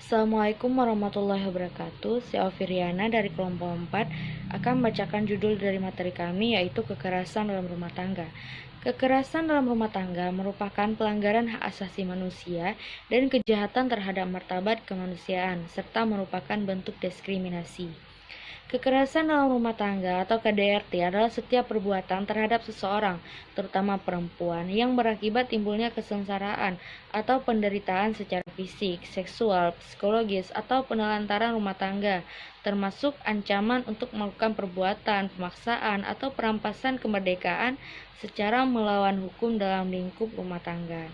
Assalamualaikum warahmatullahi wabarakatuh. Saya Alfiriana dari kelompok 4 akan membacakan judul dari materi kami, yaitu kekerasan dalam rumah tangga. Kekerasan dalam rumah tangga merupakan pelanggaran hak asasi manusia dan kejahatan terhadap martabat kemanusiaan, serta merupakan bentuk diskriminasi. Kekerasan dalam rumah tangga atau KDRT adalah setiap perbuatan terhadap seseorang, terutama perempuan, yang berakibat timbulnya kesengsaraan atau penderitaan secara fisik, seksual, psikologis, atau penelantaran rumah tangga, termasuk ancaman untuk melakukan perbuatan, pemaksaan, atau perampasan kemerdekaan secara melawan hukum dalam lingkup rumah tangga.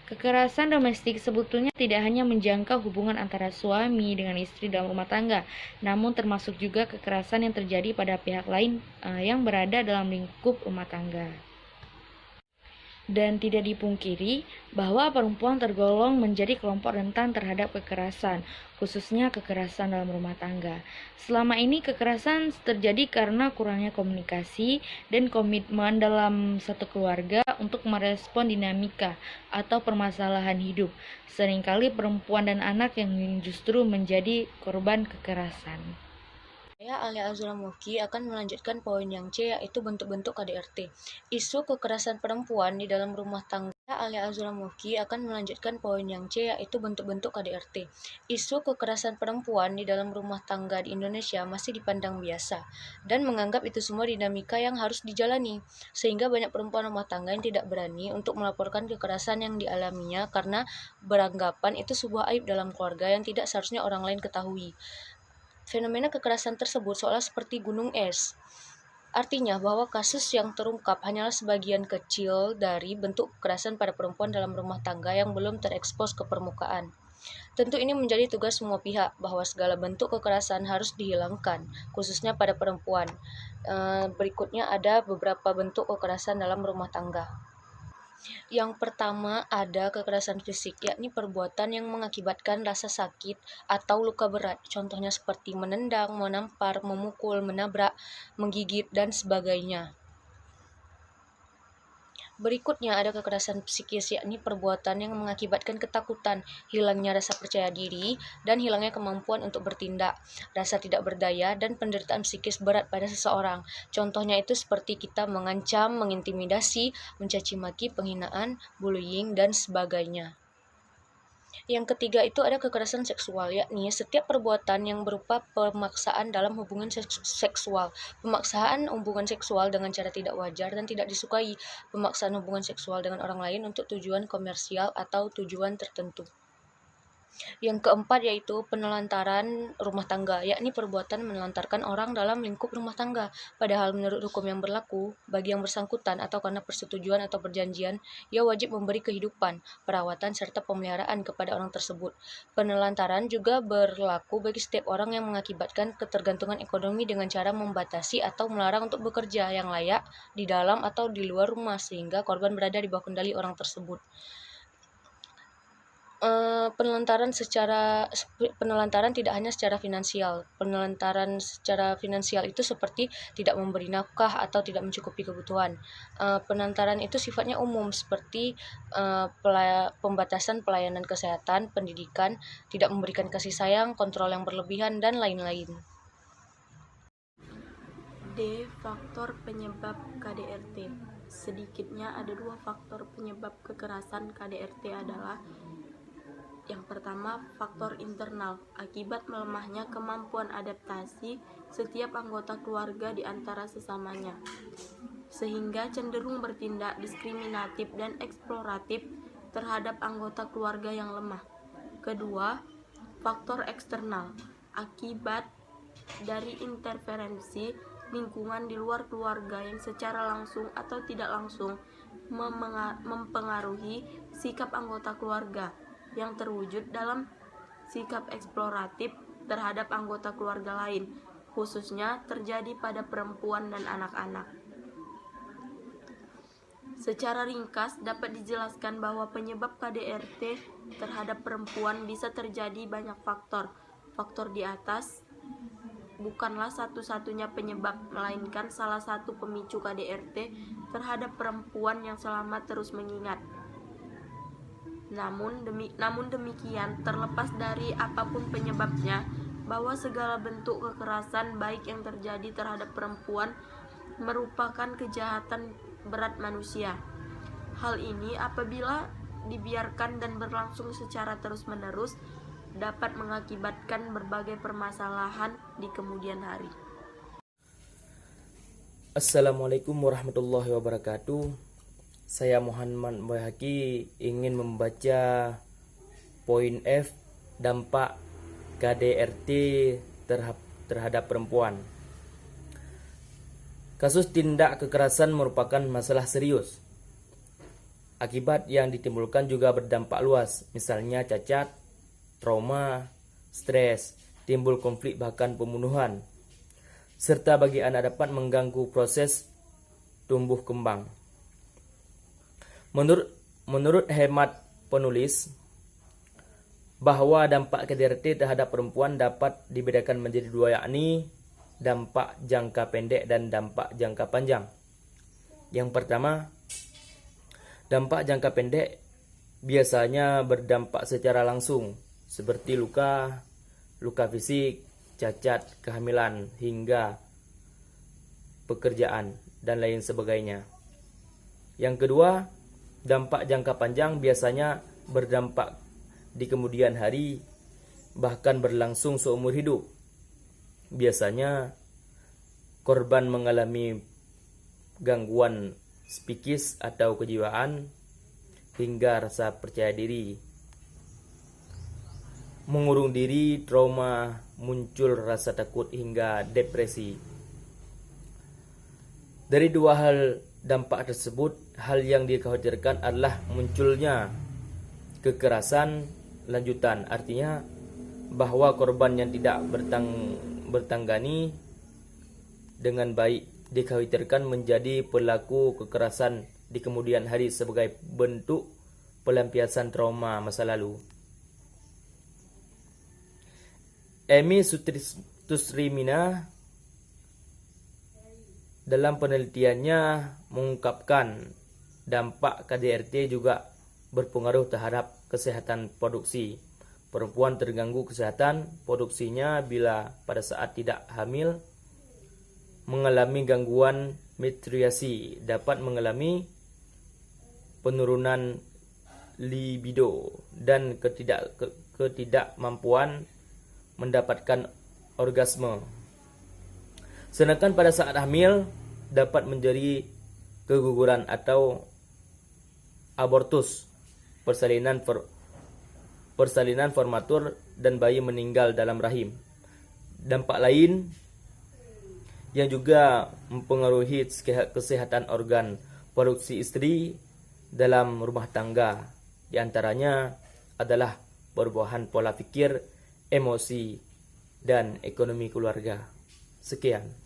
Kekerasan domestik sebetulnya tidak hanya menjangkau hubungan antara suami dengan istri dalam rumah tangga, namun termasuk juga kekerasan yang terjadi pada pihak lain yang berada dalam lingkup rumah tangga. Dan tidak dipungkiri bahwa perempuan tergolong menjadi kelompok rentan terhadap kekerasan, khususnya kekerasan dalam rumah tangga. Selama ini kekerasan terjadi karena kurangnya komunikasi dan komitmen dalam satu keluarga untuk merespon dinamika atau permasalahan hidup. Seringkali perempuan dan anak yang justru menjadi korban kekerasan. Saya Alia Azura Muki akan melanjutkan poin yang C, yaitu bentuk-bentuk KDRT. Isu kekerasan perempuan di dalam rumah tangga. Saya Alia Azura Muki akan melanjutkan poin yang C, yaitu bentuk-bentuk KDRT. Isu kekerasan perempuan di dalam rumah tangga di Indonesia masih dipandang biasa dan menganggap itu semua dinamika yang harus dijalani, sehingga banyak perempuan rumah tangga yang tidak berani untuk melaporkan kekerasan yang dialaminya karena beranggapan itu sebuah aib dalam keluarga yang tidak seharusnya orang lain ketahui. Fenomena kekerasan tersebut seolah seperti gunung es. Artinya bahwa kasus yang terungkap hanyalah sebagian kecil dari bentuk kekerasan pada perempuan dalam rumah tangga yang belum terekspos ke permukaan. Tentu ini menjadi tugas semua pihak bahwa segala bentuk kekerasan harus dihilangkan, khususnya pada perempuan. Berikutnya ada beberapa bentuk kekerasan dalam rumah tangga. Yang pertama ada kekerasan fisik, yakni perbuatan yang mengakibatkan rasa sakit atau luka berat. Contohnya seperti menendang, menampar, memukul, menabrak, menggigit, dan sebagainya. Berikutnya ada kekerasan psikis, yakni perbuatan yang mengakibatkan ketakutan, hilangnya rasa percaya diri, dan hilangnya kemampuan untuk bertindak, rasa tidak berdaya, dan penderitaan psikis berat pada seseorang. Contohnya itu seperti kita mengancam, mengintimidasi, mencaci maki, penghinaan, bullying, dan sebagainya. Yang ketiga itu ada kekerasan seksual, yakni setiap perbuatan yang berupa pemaksaan dalam hubungan seksual. Pemaksaan hubungan seksual dengan cara tidak wajar dan tidak disukai. Pemaksaan hubungan seksual dengan orang lain untuk tujuan komersial atau tujuan tertentu. Yang keempat yaitu penelantaran rumah tangga, yakni perbuatan menelantarkan orang dalam lingkup rumah tangga. Padahal menurut hukum yang berlaku, bagi yang bersangkutan atau karena persetujuan atau perjanjian, ia wajib memberi kehidupan, perawatan, serta pemeliharaan kepada orang tersebut. Penelantaran juga berlaku bagi setiap orang yang mengakibatkan ketergantungan ekonomi dengan cara membatasi atau melarang untuk bekerja yang layak di dalam atau di luar rumah sehingga korban berada di bawah kendali orang tersebut. Penelantaran tidak hanya secara finansial. Penelantaran secara finansial itu seperti tidak memberi nafkah atau tidak mencukupi kebutuhan. Penelantaran itu sifatnya umum seperti pembatasan pelayanan kesehatan, pendidikan, tidak memberikan kasih sayang, kontrol yang berlebihan, dan lain-lain. D. Faktor penyebab KDRT. Sedikitnya ada 2 faktor penyebab kekerasan KDRT adalah: yang pertama, faktor internal, akibat melemahnya kemampuan adaptasi setiap anggota keluarga di antara sesamanya, sehingga cenderung bertindak diskriminatif dan eksploratif terhadap anggota keluarga yang lemah. Kedua, faktor eksternal, akibat dari interferensi lingkungan di luar keluarga yang secara langsung atau tidak langsung mempengaruhi sikap anggota keluarga, yang terwujud dalam sikap eksploratif terhadap anggota keluarga lain, khususnya terjadi pada perempuan dan anak-anak. Secara ringkas dapat dijelaskan bahwa penyebab KDRT terhadap perempuan bisa terjadi banyak faktor. Faktor di atas bukanlah satu-satunya penyebab, melainkan salah satu pemicu KDRT terhadap perempuan yang selamat terus mengingat. Namun demikian, terlepas dari apapun penyebabnya, bahwa segala bentuk kekerasan baik yang terjadi terhadap perempuan merupakan kejahatan berat manusia. Hal ini apabila dibiarkan dan berlangsung secara terus-menerus dapat mengakibatkan berbagai permasalahan di kemudian hari. Assalamualaikum warahmatullahi wabarakatuh. Saya Muhammad Bayhaqi ingin membaca poin F, dampak KDRT terhadap perempuan. Kasus tindak kekerasan merupakan masalah serius. Akibat yang ditimbulkan juga berdampak luas, misalnya cacat, trauma, stres, timbul konflik bahkan pembunuhan, serta bagi anak dapat mengganggu proses tumbuh kembang. Menurut hemat penulis, bahwa dampak KDRT terhadap perempuan dapat dibedakan menjadi dua, yakni dampak jangka pendek dan dampak jangka panjang. Yang pertama, dampak jangka pendek biasanya berdampak secara langsung, seperti luka fisik, cacat, kehamilan, hingga pekerjaan, dan lain sebagainya. Yang kedua, dampak jangka panjang biasanya berdampak di kemudian hari, bahkan berlangsung seumur hidup. Biasanya korban mengalami gangguan psikis atau kejiwaan, hingga rasa percaya diri mengurung diri, trauma, muncul rasa takut hingga depresi. Dari dua hal dampak tersebut, hal yang dikhawatirkan adalah munculnya kekerasan lanjutan, artinya bahwa korban yang tidak bertanggani dengan baik dikhawatirkan menjadi pelaku kekerasan di kemudian hari sebagai bentuk pelampiasan trauma masa lalu. Amy Sutrismina dalam penelitiannya mengungkapkan dampak KDRT juga berpengaruh terhadap kesehatan produksi. Perempuan terganggu kesehatan produksinya bila pada saat tidak hamil, mengalami gangguan menstruasi, dapat mengalami penurunan libido dan ketidakmampuan mendapatkan orgasme. Sedangkan pada saat hamil dapat menjadi keguguran atau abortus, persalinan formatur, dan bayi meninggal dalam rahim. Dampak lain yang juga mempengaruhi kesehatan organ produksi istri dalam rumah tangga, diantaranya adalah perubahan pola pikir, emosi, dan ekonomi keluarga. Sekian.